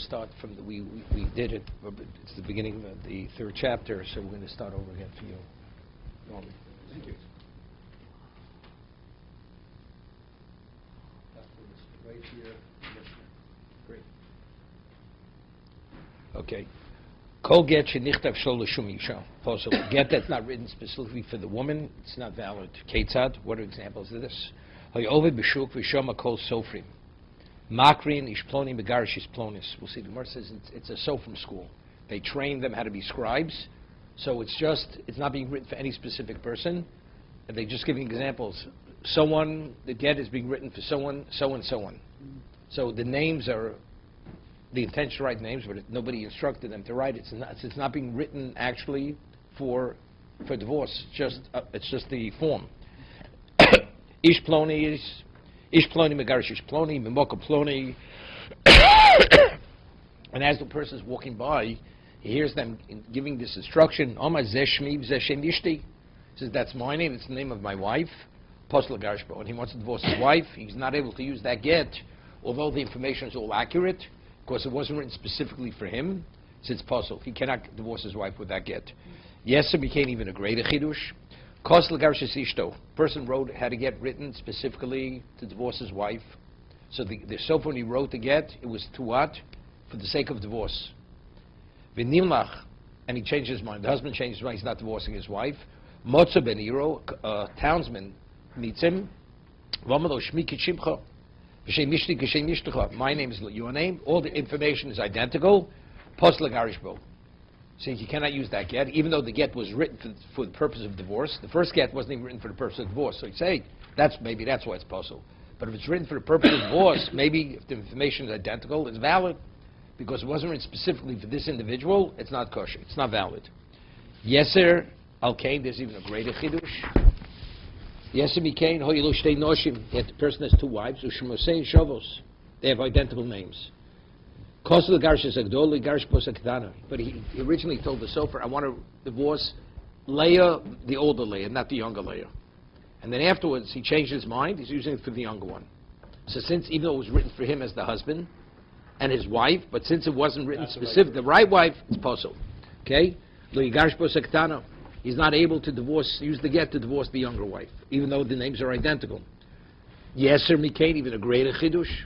to start from we did it. It's the beginning of the third chapter, so we're going to start over again for you. Norman. Thank you. Right here. Great. Okay. Kol get shenichtav shel l'shum isha. Possible get that's not written specifically for the woman. It's not valid. Ketzad. What are examples of this? Hayovid b'shuk v'shama kol sofrim. Makrin ishploni megarish ishplonis. We'll see. The Gemara says it's a sofrim school. They train them how to be scribes. So it's not being written for any specific person. And they're just giving examples. The get is being written for someone, so and so on. So the names are the intention to write names, but nobody instructed them to write it. It's not being written actually for divorce. It's just the form. Ish ploni is ish ploni megarish ish ploni mimoka ploni. And as the person is walking by, he hears them giving this instruction. Oma zeshmi zeshem ishti. Says that's my name. It's the name of my wife. Posla garshbo. And he wants to divorce his wife. He's not able to use that get, although the information is all accurate, because it wasn't written specifically for him. So it's possible. He cannot divorce his wife with that get. Yes, it became even a greater chidush. Person had a get written specifically to divorce his wife. So the sofer when he wrote the get, it was to what? For the sake of divorce. V'nimlach, and he changed his mind. The husband changed his mind. He's not divorcing his wife. Motza ben Iro, a townsman, meets him. My name is your name. All the information is identical. Post lagarishbo. So you cannot use that get, even though the get was written for the purpose of divorce. The first get wasn't even written for the purpose of divorce. So you say that's why it's possible. But if it's written for the purpose of divorce, maybe if the information is identical, it's valid. Because it wasn't written specifically for this individual, it's not kosher. It's not valid. Yeser al-kain, there's even a greater chidush. Yeser mi-kain, ho-yilu shtei noshim. Yet the person has two wives, u'shemosei shovos. They have identical names. Kosel garsh is agdol, garsh posakdana. But he originally told the sofer, I want to divorce Leah, the older Leah, not the younger Leah. And then afterwards, he changed his mind. He's using it for the younger one. So since, even though it was written for him as the husband and his wife, but since it wasn't written specific, the right wife, it's possible. Okay? He's not able to use the get to divorce the younger wife, even though the names are identical. Yeser Mikain, even a greater chidush.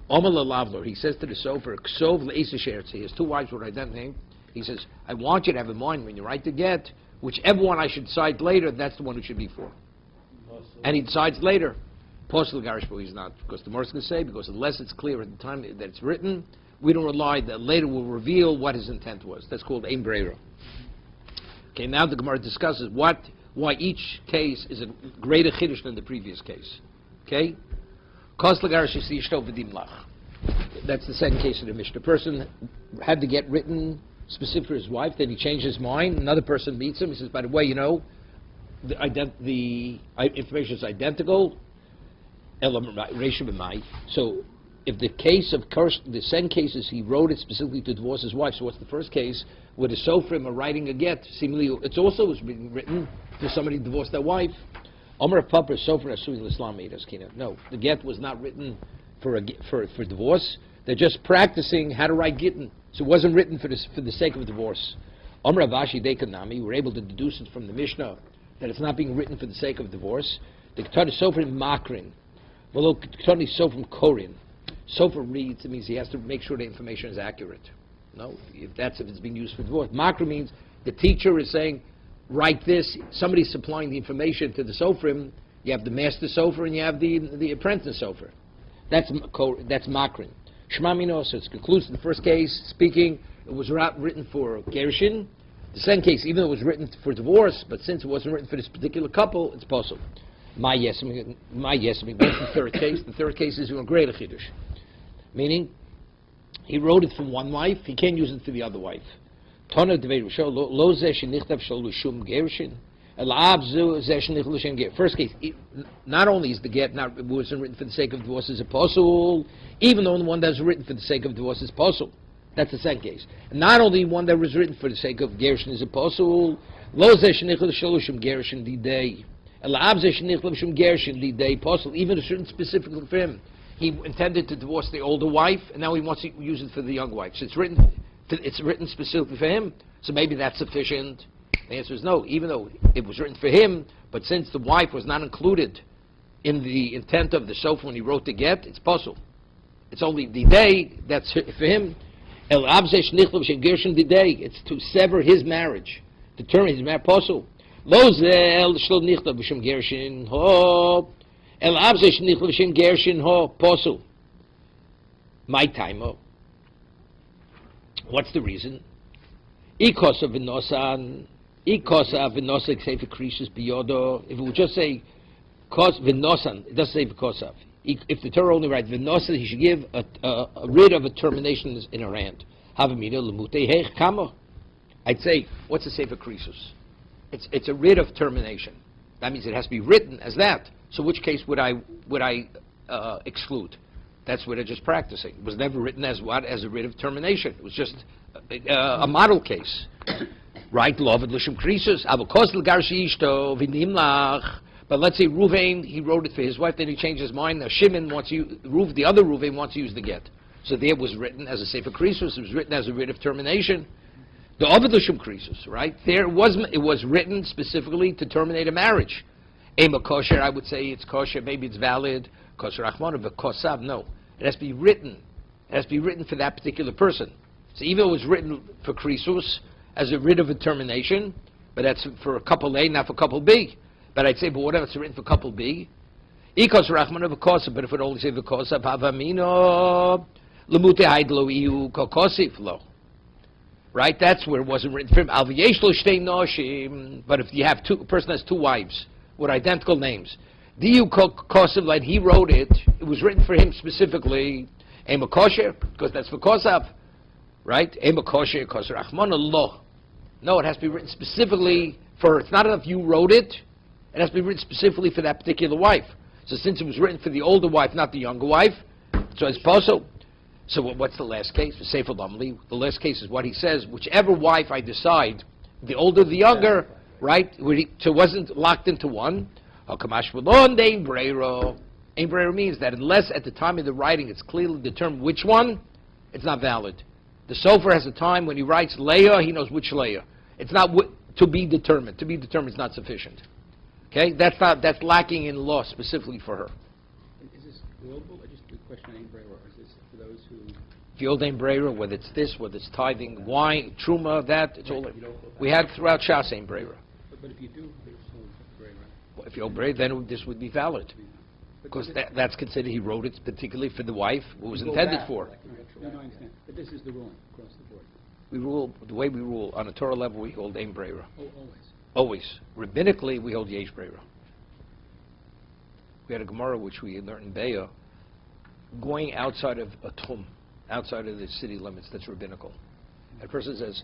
Omer Lavler, he says to the sofer, Ksov le'eseshertz. He has two wives with identical name. He says, I want you to have in mind when you write the get, whichever one I should decide later, that's the one it should be for. And he decides later. Postal garishbo, he's not, because the Gemara is going to say, because unless it's clear at the time that it's written, we don't rely that later will reveal what his intent was. That's called ein breira. Okay, now the Gemara discusses why each case is a greater chiddush than the previous case. Okay? That's the second case of the Mishnah. The person had to get written specific for his wife, then he changed his mind. Another person meets him. He says, by the way, the information is identical. So if the case of the second case is he wrote it specifically to divorce his wife, so what's the first case? Where the sofrim are writing a get, seemingly it's also was being written for somebody to divorce their wife. No, the get was not written for divorce. They're just practicing how to write gittin. So it wasn't written for the sake of divorce. We're able to deduce it from the Mishnah that it's not being written for the sake of divorce. The Ketani Sofrim Makrin. Well, Ketani Sofrim Korin. Sofer reads, it means he has to make sure the information is accurate. No, if it's being used for divorce. Makrin means the teacher is saying, write this. Somebody's supplying the information to the Sofrim. You have the master Sofer and you have the apprentice Sofer. That's Makrin. Shema Mino, so it's conclusive. The first case, speaking, it was written for Gershon. The second case, even though it was written for divorce, but since it wasn't written for this particular couple, it's possible. My yes, that's the third case. The third case is even greater chiddush. Meaning, he wrote it for one wife, he can't use it for the other wife. First case, not only is the get not wasn't written for the sake of divorce is a possible, even though the one that's written for the sake of divorce is possible. That's the second case. And not only one that was written for the sake of gershon is a possible, even if it's written specifically for him. he intended to divorce the older wife, and now he wants to use it for the young wife. So it's written specifically for him, so maybe that's sufficient. The answer is no, even though it was written for him, but since the wife was not included in the intent of the sofa when he wrote the get, it's possible. It's only the day that's for him. El Abzesh Nichlav Gershon the day. It's to sever his marriage, to terminate his marriage. Possible. Lozel Shlol Nichlav B'Shem Gershon Ho. El Abzesh Nichlav B'Shem Gershon Ho. Possible. My time. What's the reason? Ikosa v'nosan. Ikosa v'nosa Sefer Krishus biyodo. If it would just say kos v'nosan, it doesn't say v'kosav. If the Torah only writes v'nosa, he should give a writ of a termination in her hand. Havamina l'mutei heich kama. I'd say, what's a Sefer Krishus? It's a writ of termination. That means it has to be written as that. So which case would I exclude? That's what I'm just practicing. It was never written as what? As a writ of termination. It was just a model case. Right? Lovad l'shem Krishus. Avokos l'garshi ishto v'nimlach. But let's say Ruvain, he wrote it for his wife, then he changed his mind. Now Shimon the other Ruvain wants to use the get. So there was written as a Sefer Krisus, it was written as a writ of termination. The Ovid L'Shem Krisus, right? It was written specifically to terminate a marriage. Ema kosher, I would say it's kosher, maybe it's valid. Kosher Achmanu, but kosav, no. It has to be written. It has to be written for that particular person. So even though it was written for Krisus as a writ of a termination, but that's for a couple A, not for couple B. But I'd say, but what if it's written for couple B? Ikos rachman of kosav, but if it only say kosav havamino lemute haidlo iu kokosif lo. Right? That's where it wasn't written for him. Al v'yesh lo shtei noshim. But if you have a person has two wives with identical names, diu kosav, like he wrote it, it was written for him specifically. Ema kosher, because that's for kosav, right? Ema kosher, kosher rachman lo. No, it has to be written specifically for. It's not enough you wrote it. It has to be written specifically for that particular wife. So since it was written for the older wife, not the younger wife, so it's possible. So what's the last case? For Sefer Lamli, the last case is what he says, whichever wife I decide, the older, the younger, right? So it wasn't locked into one. Ein brera means that unless at the time of the writing it's clearly determined which one, it's not valid. The Sofer has a time when he writes Leah, he knows which Leah. It's not to be determined. To be determined is not sufficient. Okay, that's lacking in law specifically for her. Is this global, or just a question on Ein Brera, or is this for those who? If you hold Ein Brera, whether it's this, whether it's tithing, wine, truma, that, it's all. We had throughout Shas Ein Brera. But if you do hold Brera, well, if you hold Brera, then this would be valid, because that's considered he wrote it particularly for the wife who was intended for. No, I understand. But this is the ruling across the board. We rule the way we rule on a Torah level. We hold Ein Brera. Oh, always. Always. Rabbinically, we hold Yesh Brera. We had a Gemara which we learned in Be'ah, going outside of a Tum, outside of the city limits, that's rabbinical. A person says,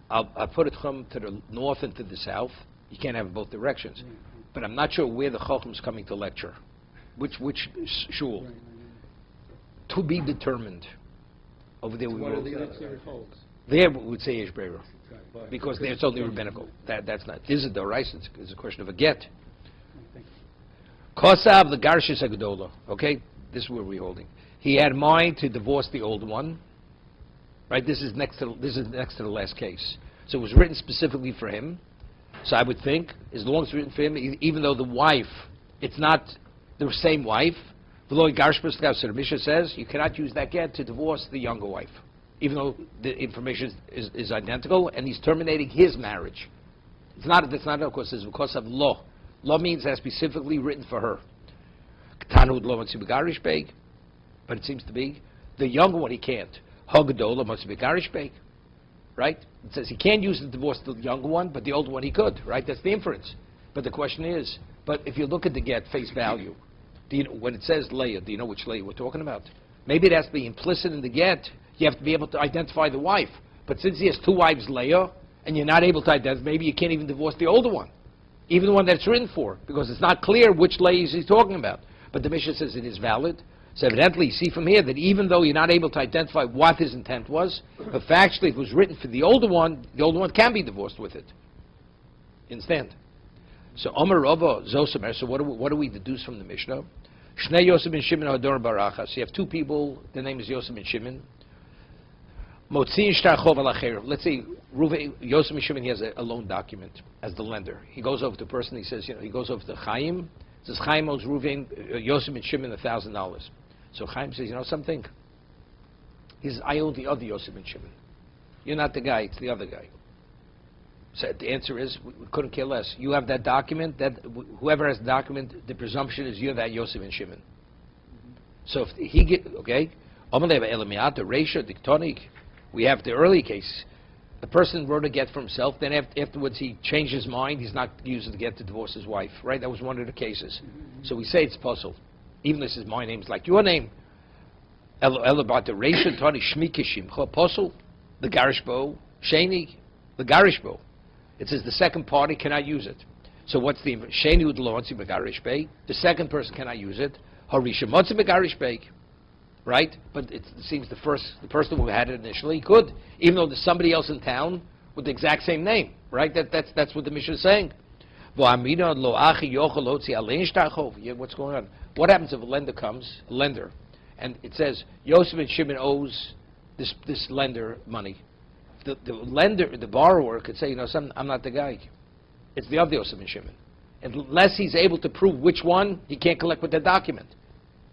I'll put a Tum to the north and to the south. You can't have it both directions. But I'm not sure where the Chocham's coming to lecture. Which shul. To be determined. Over there we rule. There we would say Yesh Brera. Because there it's only rabbinical. That's not. This is the rice. It's a question of a get. Kosav the Garshis Agdola. Okay, this is where we're holding. He had mind to divorce the old one. Right. This is next to the last case. So it was written specifically for him. So I would think, as long as it's written for him, even though the wife, it's not the same wife. The Lord Garshis the Mishnah says you cannot use that get to divorce the younger wife, even though the information is identical, and he's terminating his marriage. That's not of course, it's because of law. Law means that's specifically written for her. But it seems to be the younger one he can't. Hagadola must be garishbeg. Right? It says he can't use the divorce the younger one, but the older one he could. Right? That's the inference. But the question is, but if you look at the get face value, when it says Leah, do you know which Leah we're talking about? Maybe it has to be implicit in the get. You have to be able to identify the wife. But since he has two wives, Leah, and you're not able to identify, maybe you can't even divorce the older one, even the one that's written for, because it's not clear which Leah he's talking about. But the Mishnah says it is valid. So evidently, you see from here that even though you're not able to identify what his intent was, but factually, if it was written for the older one can be divorced with it. You understand? So Omer Rava Zosamer. So what do we deduce from the Mishnah? Shnei Yosef ben Shimon Hador Baracha. So you have two people. The name is Yosef ben Shimon. Motziin shtar chov al acher. Let's say Yosef ben Shimon, he has a loan document as the lender. He goes over to the person. He says, he goes over to Chaim. Says Chaim owes Reuven, Yosef ben Shimon $1,000. So Chaim says, something. He says, I owe the other Yosef ben Shimon. You're not the guy. It's the other guy. So the answer is, we couldn't care less. You have that document. That whoever has the document, the presumption is you're that Yosef ben Shimon. So if he get okay, we have the early case. The person wrote a get for himself. Then afterwards he changed his mind. He's not using the get to divorce his wife. Right? That was one of the cases. So we say it's puzzle. Even this is my name. It's like your name. About the Reisha Tani Shmikishim puzzle. The Garishbo Sheni. The Garishbo. It says the second party cannot use it. So what's the Sheni Udlonsi Begarishbe? The second person cannot use it. Harisha Motzi Begarishbe. Right? But it seems the person who had it initially could, even though there's somebody else in town with the exact same name. Right? That's what the Mishnah is saying. Yeah, what's going on? What happens if a lender comes, and it says Yosef and Shimon owes this lender money? The lender, the borrower, could say, I'm not the guy. It's the other Yosef and Shimon. Unless he's able to prove which one, he can't collect with that document.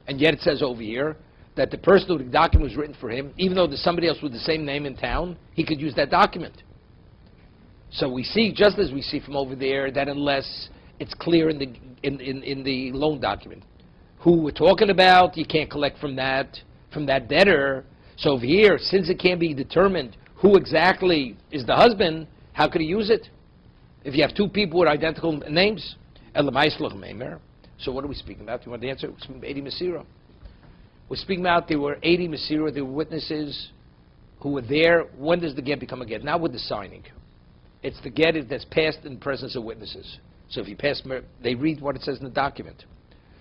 And yet it says over here that the person who the document was written for him, even though there's somebody else with the same name in town, he could use that document. So we see, just as we see from over there, that unless it's clear in the loan document who we're talking about, you can't collect from that debtor. So over here, since it can't be determined who exactly is the husband, how could he use it? If you have two people with identical names, so what are we speaking about? You want the answer? We're speaking about 80 Masira. We're speaking about there were 80 Masira, there were witnesses who were there. When does the get become a get? Not with the signing. It's the get that's passed in the presence of witnesses. So if you pass, they read what it says in the document.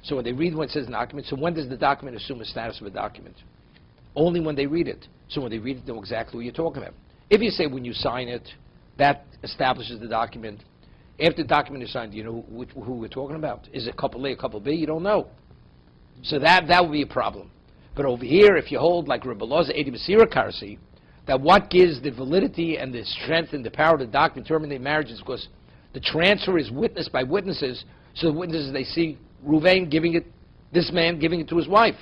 So when they read what it says in the document, so when does the document assume the status of a document? Only when they read it. So when they read it, they know exactly what you're talking about. If you say when you sign it, that establishes the document. After the document is signed, do you know who we're talking about? Is it couple A or couple B? You don't know. So that would be a problem. But over here, if you hold like Rebbe Loza Edi Masira Karsi, that what gives the validity and the strength and the power of the document terminating marriage is because the transfer is witnessed by witnesses. So the witnesses, they see Ruvain this man giving it to his wife.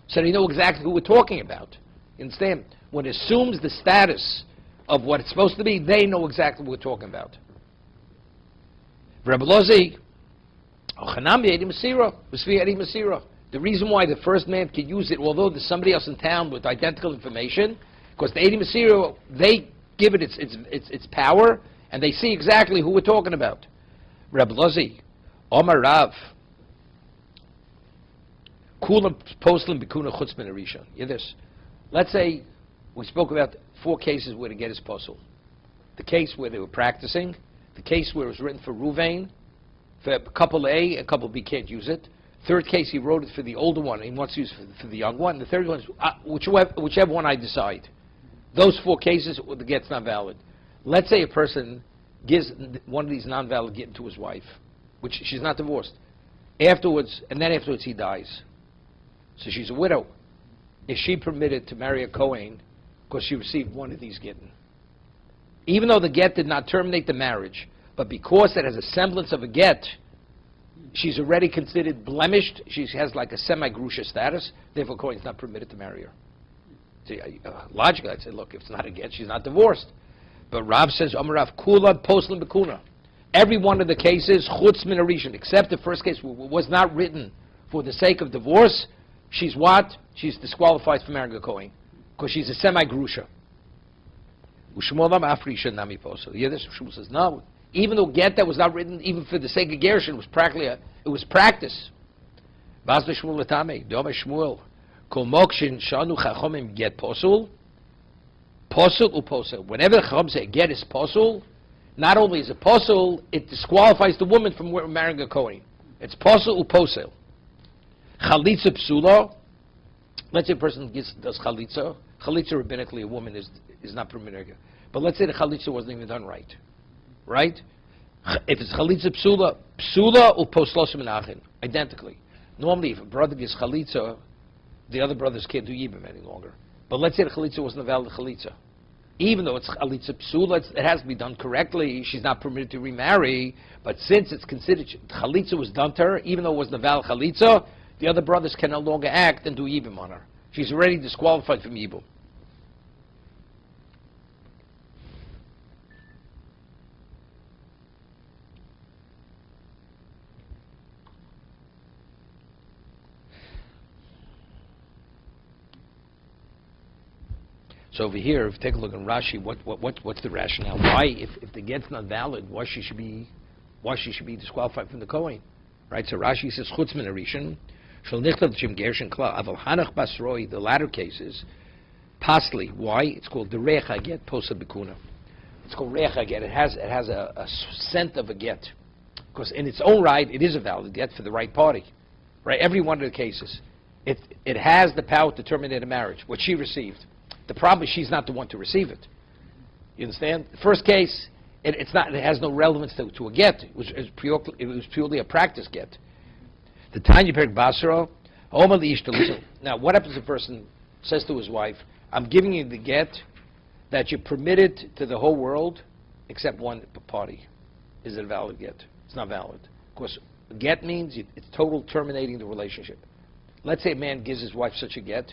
So they know exactly who we're talking about. You understand? When it assumes the status of what it's supposed to be, they know exactly what we're talking about. Rebbe Lozi, the reason why the first man can use it, although there's somebody else in town with identical information, because the Edi Masira, they give it its power, and they see exactly who we're talking about. Rebbe Lozi, Omar Rav, Kulam Poslim Bikuna Chutzman Arisha. Hear this. Let's say we spoke about 4 cases where the get is posel. The case where they were practicing, the case where it was written for Ruvain, for couple A and couple B can't use it. Third case, he wrote it for the older one, and he wants to use it for the young one. The third one is whichever one I decide. Those 4 cases, the get's not valid. Let's say a person gives one of these non-valid get to his wife, which she's not divorced. Afterwards he dies. So she's a widow. Is she permitted to marry a Kohen because she received one of these gittin? Even though the get did not terminate the marriage, but because it has a semblance of a get, she's already considered blemished. She has like a semi-grusha status. Therefore, Kohen's not permitted to marry her. See, logically, I'd say, look, if it's not a get, she's not divorced. But Rav says, Rav Kula Poslim Bekuna. Every one of the cases, Chutz Min Arishan, except the first case was not written for the sake of divorce. She's what? She's disqualified from marrying a Kohen because she's a semi-grusha. Ushmolam Afrisha Nami Posel. You hear this? Shmuel says, no. Even though get that was not written even for the sake of gerushin, it was practically it was practice. Bas Shmuel Latame, Dome Shmuel, Kol Mokshin Shanu Chachomim get posel uposel. Whenever the Chachom say get is posel, not only is it posel, it disqualifies the woman from marrying a Kohen. It's posel uposel. Chalitza psula. Let's say a person does chalitza. Chalitza rabbinically, a woman is not permitted. But let's say the chalitza wasn't even done right. Right? If it's chalitza psula or poslosim menachin, identically. Normally, if a brother gives chalitza, the other brothers can't do yibum any longer. But let's say the chalitza wasn't a valid chalitza. Even though it's chalitza psula, it has to be done correctly. She's not permitted to remarry. But since it's considered chalitza was done to her, even though it wasn't a valid chalitza, the other brothers can no longer act and do yibum on her. She's already disqualified from yibum. So over here, if you take a look at Rashi, what's the rationale? Why, if the get's not valid, why she should be disqualified from the Kohen, right? So Rashi says chutz min harishin, shel nichtav shim gershon kla aval hanach basroi. The latter cases, pasli. Why? It's called the recha get posa bikuna. It's called recha get. It has a scent of a get, because in its own right, it is a valid get for the right party, right? Every one of the cases, it has the power to terminate a marriage. What she received. The problem is she's not the one to receive it. You understand? The first case, it has no relevance to a get. It was purely a practice get. The Tanya Perik Basra, now what happens if a person says to his wife, I'm giving you the get that you permitted to the whole world except one party. Is it a valid get? It's not valid. Of course, get means it's total terminating the relationship. Let's say a man gives his wife such a get.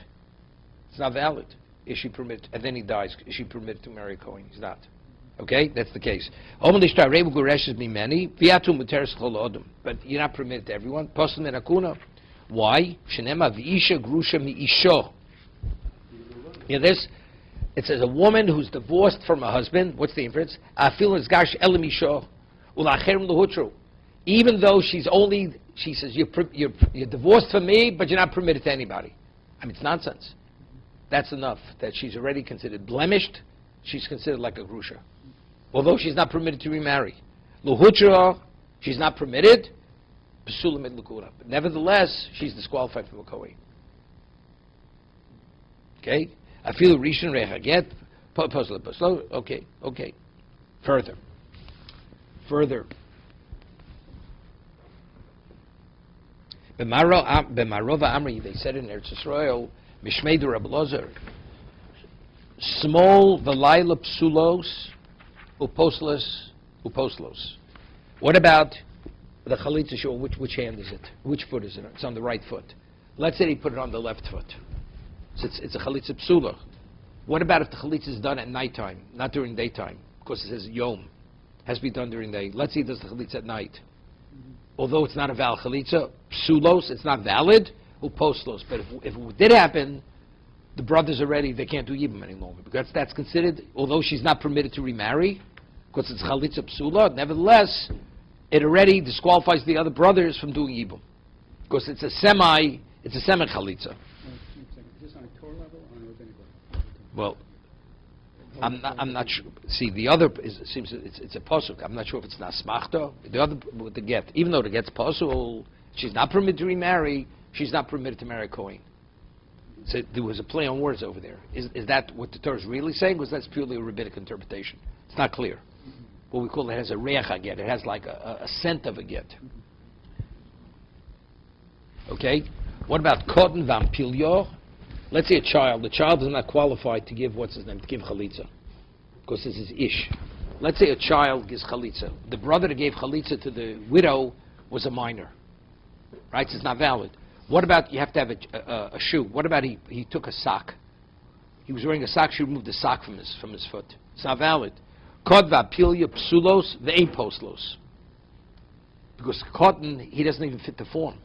It's not valid. Is she permitted, and then he dies, is she permitted to marry a Kohen? He's not. Okay, that's the case. But you're not permitted to everyone. Why? You know this? It says a woman who's divorced from a husband, what's the inference? Even though she says, you're divorced from me, but you're not permitted to anybody. I mean, it's nonsense. That's enough, that she's already considered blemished. She's considered like a grusha. Although she's not permitted to remarry. Luhutra, she's not permitted. Psulamid lukura. But nevertheless, she's disqualified from a Kohen. Okay? I feel rishon rechaget. Okay. Further. B'marova Amri, they said in Eretz Yisrael, Mishmeidu Rabbi Lozer, small velayla psulos upostlos. What about the chalitza shul? Which hand is it? Which foot is it? It's on the right foot. Let's say he put it on the left foot. So it's a chalitza psula. What about if the chalitza is done at nighttime, not during daytime? Because it says yom. Has to be done during the day. Let's say he does the chalitza at night. Although it's not a valid chalitza, psulos, it's not valid. Upostlos. But if it did happen, the brothers already, they can't do yibum any longer. Because that's considered, although she's not permitted to remarry, because it's chalitza psula, nevertheless, it already disqualifies the other brothers from doing yibum. Because it's a semi chalitza. Is this on a Torah level or on a rabbinic level? Well, I'm not sure. See, the other seems it's a posuk. I'm not sure if it's nasmachta. The other with the get, even though the get's posuk, she's not permitted to remarry. She's not permitted to marry a Kohen. So there was a play on words over there. Is that what the Torah is really saying? Because that's purely a rabbinic interpretation. It's not clear. What we call it has a reach get. It has like a scent of a get. Okay. What about cotton vampilyo? Let's say a child. The child is not qualified to give to give chalitza, because this is ish. Let's say a child gives chalitza. The brother that gave chalitza to the widow was a minor, right? So it's not valid. What about you have to have a shoe? What about he took a sock? He was wearing a sock. She removed the sock from his foot. It's not valid. Kod vapilia psulos ve'ein poslos. Because cotton, he doesn't even fit the form,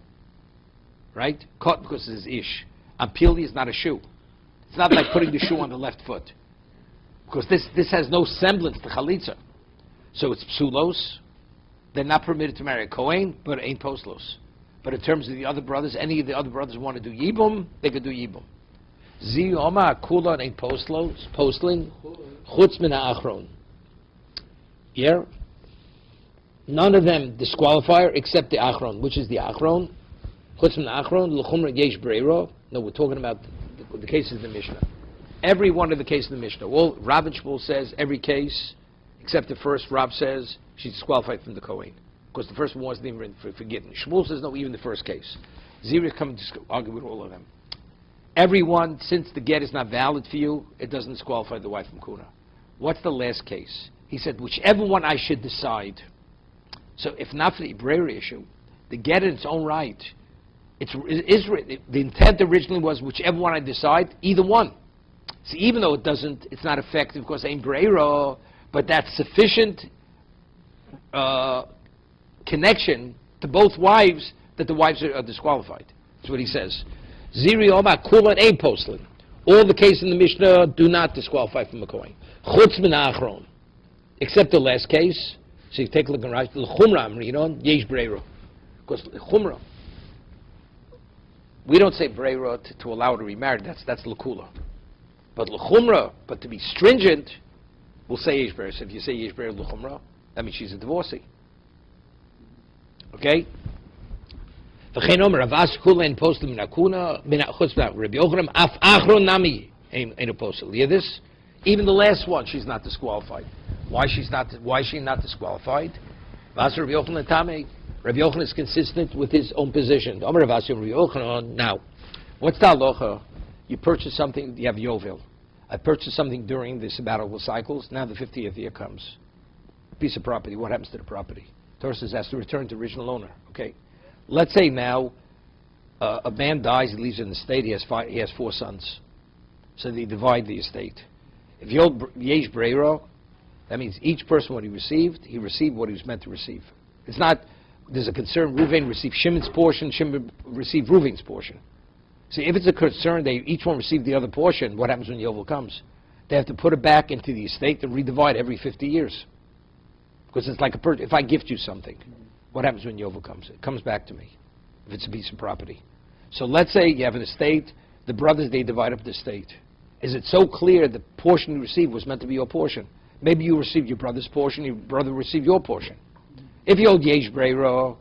right? Cotton because it's ish. Ampili is not a shoe. It's not like putting the shoe on the left foot, because this has no semblance to chalitza. So it's psulos. They're not permitted to marry a Kohen, but ain't poslos. But in terms of the other brothers, any of the other brothers want to do yibum, they could do yibum. Zi oma kula ain't poslos, postling, chutz min ha'achron. Yeah? None of them disqualifier except the achron. Which is the achron? Chutz min ha'achron, l'chumra yesh breiro. No, we're talking about the cases of the Mishnah. Every one of the cases of the Mishnah. Well, Rav and Shmuel says every case, except the first, Rav says she's disqualified from the Kohen. Because the first one wasn't even for forgetting. Shmuel says no, even the first case. Ziri come to argue with all of them. Everyone, since the get is not valid for you, it doesn't disqualify the wife from kuna. What's the last case? He said, whichever one I should decide. So if not for the Ibrahim issue, the get in its own right, the intent originally was whichever one I decide, either one. So even though it's not effective because ain't Breira, but that's sufficient connection to both wives that the wives are disqualified. That's what he says. Ziri Omar Kulan ain't postlin. All the cases in the Mishnah do not disqualify from a coin. Chutz min achron. Except the last case. So you take a look at right. L'chumra, you know, yesh breira. Because l'chumra, we don't say breira to allow her to remarry. That's l'kula. But l'chumra, but to be stringent, we'll say yesh breira. So if you say yesh breira l'chumra, that means she's a divorcee. Okay? V'chein omer avas kula in postel min akuna min chutz min Rabbi Yochanan af achron nami ein a postel. You hear this? Even the last one, she's not disqualified. Why is she not disqualified? Rabbi Yochanan is consistent with his own position. Now, what's the halacha? You purchase something, you have yovel. I purchased something during the sabbatical cycles. Now the 50th year comes. A piece of property. What happens to the property? Torah says has to return to original owner. Okay. Let's say now a man dies. He leaves an estate. He has 4 sons. So they divide the estate. If you hold yesh breira, that means each person what he received what he was meant to receive. It's not, there's a concern, Reuven received Shimon's portion, Shimon received Reuven's portion. See, if it's a concern, they each one received the other portion, what happens when Yovel comes? They have to put it back into the estate and redivide every 50 years. Because it's like if I gift you something, what happens when Yovel comes? It comes back to me, if it's a piece of property. So let's say you have an estate, the brothers, they divide up the estate. Is it so clear the portion you received was meant to be your portion? Maybe you received your brother's portion, your brother received your portion. If you hold yesh breira,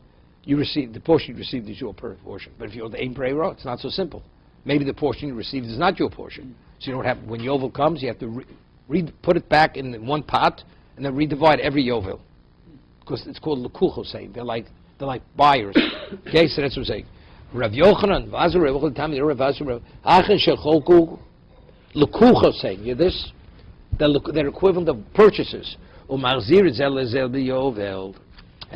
the portion you received is your portion. But if you hold ein breira, it's not so simple. Maybe the portion you received is not your portion. So you don't have, when yovel comes, you have to put it back in one pot and then redivide every yovel. Because it's called lekuch saying. They're like buyers. Okay, so that's what I'm saying. Rav Yochanan, Vazer Rav Yochanan, Tami Rav Vazer Achen Shecholku. Lekucha saying, you hear this? They're equivalent of purchases. And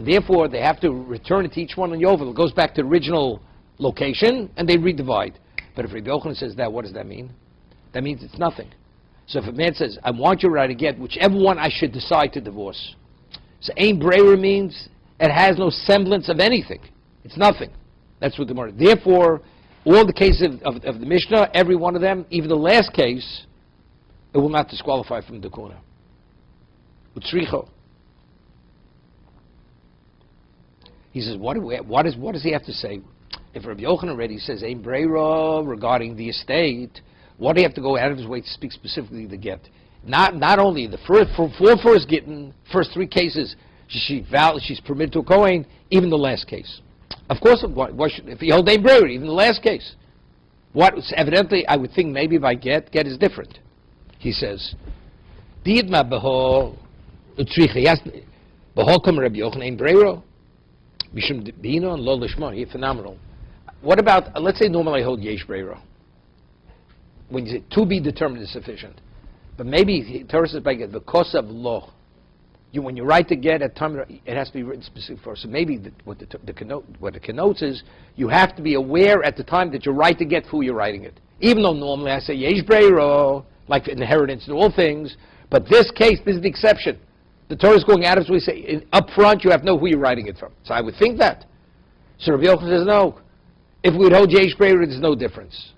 therefore, they have to return it to each one on Yovel. It goes back to the original location, and they redivide. But if Rabbi Yochanan says that, what does that mean? That means it's nothing. So if a man says, I want you to get whichever one I should decide to divorce. So ein breira means it has no semblance of anything. It's nothing. That's what the word. Therefore, all the cases of the Mishnah, every one of them, even the last case, it will not disqualify from the kuna. Utzricho. He says, what does he have to say? If Rabbi Yochanan already says ein breira regarding the estate, what do you have to go out of his way to speak specifically the get? Not only the first 3 cases, she's permitted to a kohen, even the last case. Of course, if you hold ein breira, even the last case. Evidently, I would think maybe by get is different. He says, Diidma beho utricha beho kam Rabbi Yochanan ein breira mishum bino and lo lishma. You're phenomenal. What about, let's say normally I hold yesh breira. When you say to be determined is sufficient. But maybe Torah says by get because of law. When you write the get at time, it has to be written specific for. So maybe what it connotes is you have to be aware at the time that you write the get who you're writing it. Even though normally I say yesh breira, like inheritance and all things, but this case, this is the exception. The Torah is going out of its way to say up front you have to know who you're writing it from. So I would think that. So Rabbi Yochanan says no. If we would hold yesh breira, there's no difference.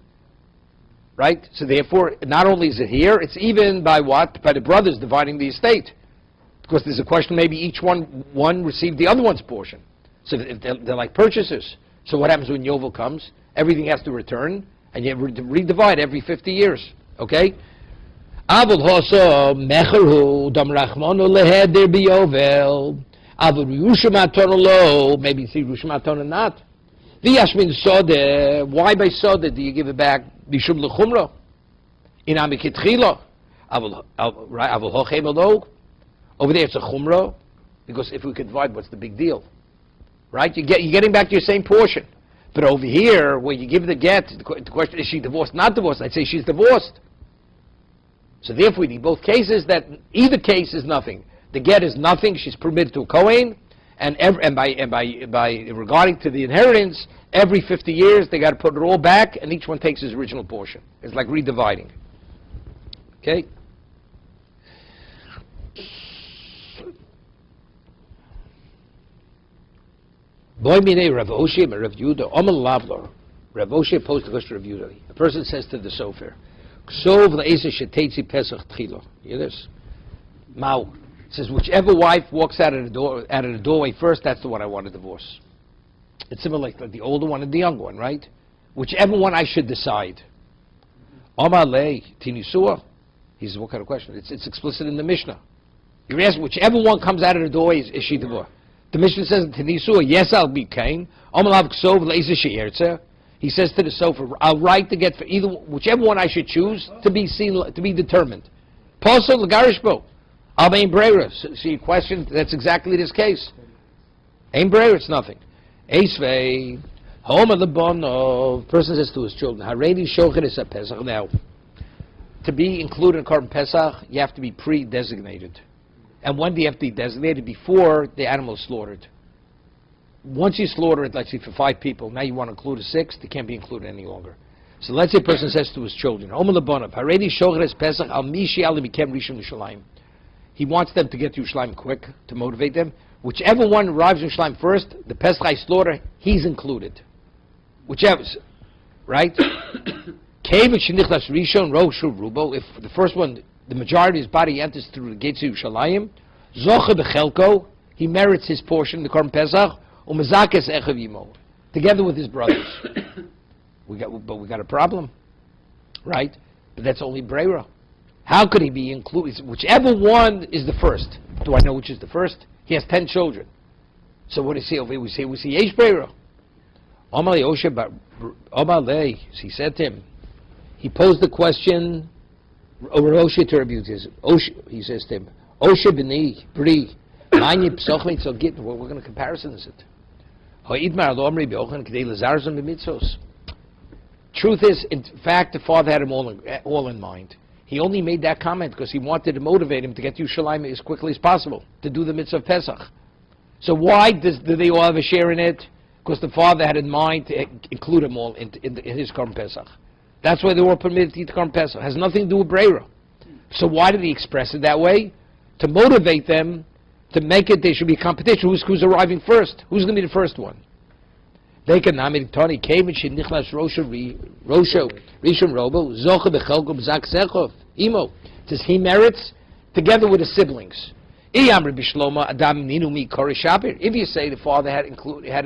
Right? So therefore, not only is it here, it's even by what? By the brothers dividing the estate. Because there's a question, maybe each one received the other one's portion. So if they're like purchasers. So what happens when Yovel comes? Everything has to return, and you have to redivide every 50 years. Okay? Avol hoso mecherhu dam rachmanu leheder biyovel. Avol rushamatonu lo. Maybe you see rushamatonu not. V'yashmin sode. Why by sode do you give it back? Bishum lechumra. Inami kitchila. Avol hochem alog. Over there it's a chumrah, because if we could divide, what's the big deal? Right? You're getting back to your same portion. But over here, when you give the get, the question, is she divorced, not divorced? I'd say she's divorced. So therefore, we need both cases, that either case is nothing. The get is nothing, she's permitted to a Kohen, and by regarding to the inheritance, every 50 years, they got to put it all back, and each one takes his original portion. It's like redividing. Okay? Boy mine Rav Oshia and Rav Yehuda, Omer Lavlor. Rav Oshia posed the question to Rav Yehuda. A person says to the sofer, Ksov le'esa shetetzi Pesach tchila. You hear this? Mao. It says, whichever wife walks out of the doorway first, that's the one I want to divorce. It's similar like the older one and the younger one, right? Whichever one I should decide. Omar lei tinisua. He says, what kind of question? It's explicit in the Mishnah. You're asking, whichever one comes out of the doorway, is she divorced? The Mishnah says in Tinisua, yes, I'll be Cain. He says to the sofer, I'll write to get for either, whichever one I should choose to be seen, to be determined. Pasul l'garishbo. I'll be in brera. See your question? That's exactly this case. Ein brera, it's nothing. Eisvei, home of the bono. Person says to his children, Haredi shochet is a Pesach. Now, to be included in Korban Pesach, you have to be pre-designated. And when do you have to be designated? Before the animal is slaughtered. Once you slaughter it, let's say for 5 people, now you want to include a 6th, they can't be included any longer. So let's say a person says to his children, he wants them to get to Yerushalayim quick, to motivate them. Whichever one arrives in Yerushalayim first, the Pesach I slaughter, he's included. Whichever, right? If the first one, the majority of his body enters through the gates of Yerushalayim, Zoche b'chelko, he merits his portion in the Korban Pesach, umezakes echav yimo, together with his brothers. we got a problem, right? But that's only brera. How could he be included? Whichever one is the first. Do I know which is the first? He has 10 children. So what do you see over here? We see yesh brera. Omar le, he said to him, he posed the question. Osha to Rabbi Yehuda, he says to him, Osha b'ni, bri, ma'ani psochmei tzogit, what kind of comparison is it? Truth is, in fact, the father had him all in mind. He only made that comment because he wanted to motivate him to get to Yerushalayim as quickly as possible, to do the mitzvah of Pesach. So why do they all have a share in it? Because the father had in mind to include them all in his Korban Pesach. That's why they were permitted to eat Korban Pesach. It has nothing to do with brera. So why did he express it that way? To motivate them, to make it, there should be a competition. Who's arriving first? Who's going to be the first one? They can namid Tony Kevin Shinichlas Rosho Rishon Robo Zocha Bechelko B'Zak Sechov Imo. It says he merits together with his siblings. If you say the father had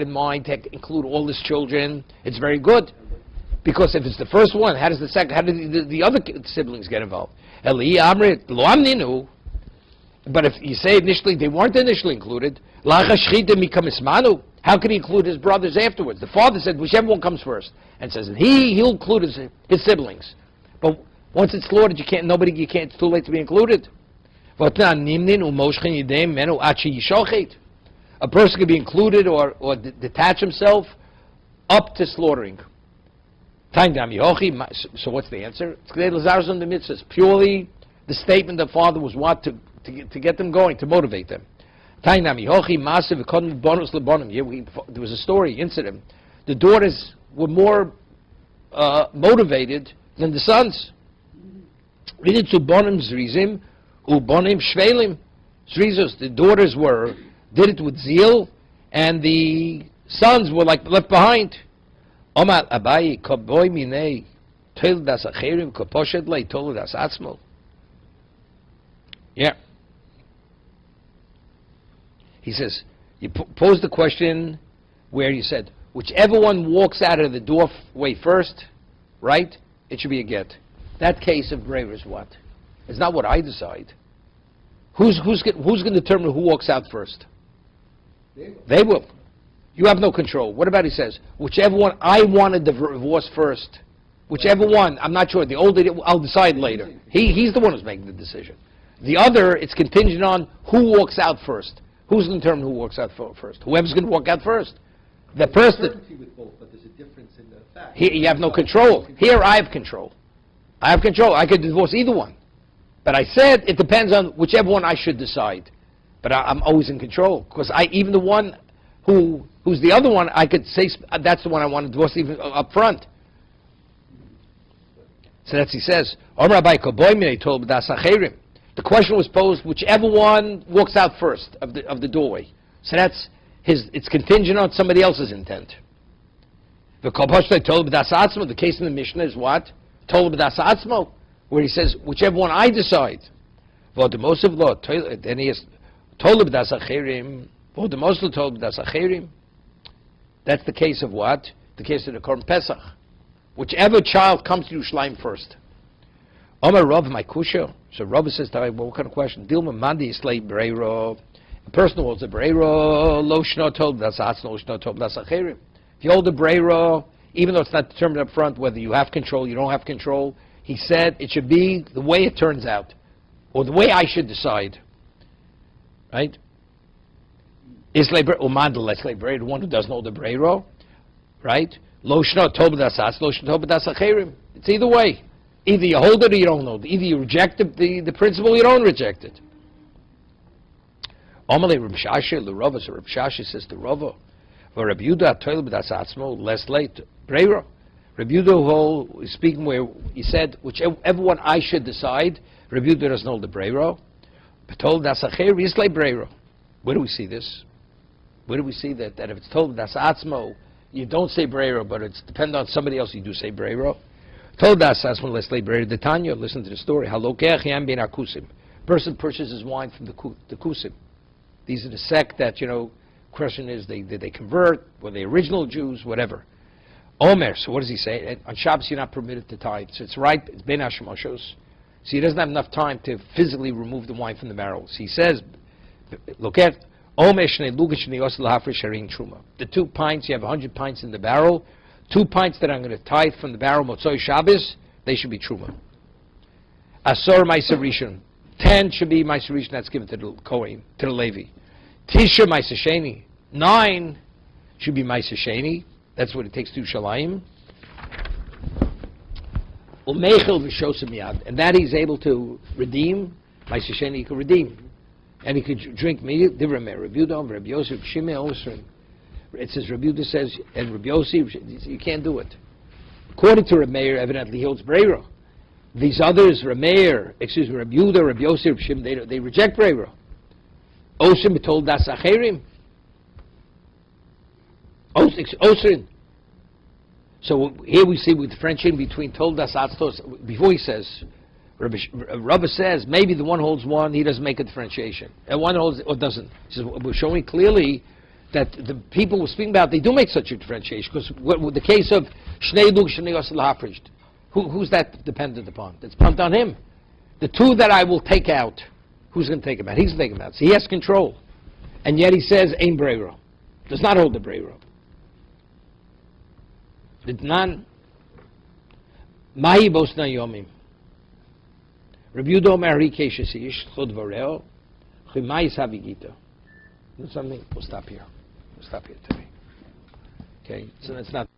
in mind to include all his children, it's very good. Because if it's the first one, how does the second? How do the other siblings get involved? But if you say initially they weren't initially included, how can he include his brothers afterwards? The father said whichever one comes first, and says he'll include his siblings. But once it's slaughtered, you can't. It's too late to be included. A person can be included or detach himself up to slaughtering. So what's the answer? It's purely the statement the father was to get them going, to motivate them. There was a story, incident. The daughters were more motivated than the sons. The daughters did it with zeal, and the sons were like left behind. Yeah. He says, you posed the question where you said, whichever one walks out of the doorway first, right, it should be a get. That case of brave is what? It's not what I decide. Who's going to determine who walks out first? They will. You have no control. What about he says, whichever one I wanted to divorce first, whichever one, I'm not sure, the older, I'll decide later. He's the one who's making the decision. The other, it's contingent on who walks out first. Who's going to determine who walks out first? Whoever's going to walk out first. The person, certainty with both, but there's a difference in the fact. here you have no control. Here I have control. I have control. I could divorce either one. But I said it depends on whichever one I should decide. But I'm always in control because even the one who's the other one, I could say that's the one I want to divorce even up front. So that's he says. The question was posed: whichever one walks out first of the doorway. So that's it's contingent on somebody else's intent. The case in the Mishnah is what? Where he says, whichever one I decide. Then he has that's the case of what? The case of the Korban Pesach. Whichever child comes to Yerushalayim first. Omar Rav, my kusha. So Rav says, well, what kind of question? Dilma mandi islay breiro. A person who holds a breiro, lo shno tol b'das lo shno tol b'das acherim. If you hold a breiro, even though it's not determined up front whether you have control, you don't have control, he said it should be the way it turns out, or the way I should decide. Right? Islay breiro, umandel islay breiro, the one who doesn't hold a breiro, right? Lo shno tol b'das lo shno tol b'das acherim. It's either way. Either you hold it or you don't hold it. Either you reject the principle or you don't reject it. Amalei Reb Shasha, the Rava, so Reb Shasha says to Rava, for Reb Yehuda toil b'das atzmo less late breira. Reb Yehuda who is speaking where he said whichever one I should decide. Reb Yehuda doesn't hold the breira. But told das acher is like breira. Where do we see this? Where do we see that if it's told das atzmo, you don't say breira, but it's dependent on somebody else, you do say breira. Told das atzmo less late breira. The Tanya, listen to the story. Halokech yam ben akusim. Person purchases wine from the kusim. These are the sect that, question is, did they convert? Were they original Jews? Whatever. Omer, so what does he say? On Shabbos you're not permitted to tithe. So it's right, it's ben hashmoshos. So he doesn't have enough time to physically remove the wine from the barrel. So he says, look at, Omer shnei lugash shnei yosel hafresh harin truma. The 2 pints, you have 100 pints in the barrel. 2 pints that I'm going to tithe from the barrel, Motzoi Shabbos, they should be truma. Asor ma'aser rishon. 10 should be ma'aser rishon, that's given to the Kohen, to the Levi. Tisha ma'aser sheni. 9 should be ma'aser sheni. That's what it takes to Shalayim. Umeichel v'shosem yad. And that he's able to redeem. Ma'aser sheni he can redeem. And he could drink meat. Divrei me'er Reb Yehuda, Reb Yosef, Shimei Osrin. It says, Reb Yehuda says, and Reb Yosef, you can't do it. According to Reb Meir, evidently he holds breira. These others, Reb Meir, Reb Yehuda, Reb Yosef, Shim, they reject breira. Osrim told das acherim. Osrin. So here we see we differentiate between told das atztos. Before he says, Rabbi says maybe the one holds one, he doesn't make a differentiation, and one holds or doesn't. He says we're showing clearly that the people we're speaking about, they do make such a differentiation, because the case of Shnei Lug Shnei Yosel Hafrish, who's that dependent upon? It's pumped on him. The 2 that I will take out, who's going to take him out? He's going to take him out. So he has control. And yet he says, Ein Breira. Does not hold the Breira. Ditnan, Mahi Bosna Yomim. Reb Yehuda Omer Keshes Ish, Chod Vareo, Chimais Havigita. Something, we'll stop here. We'll stop here today. Okay, so that's not...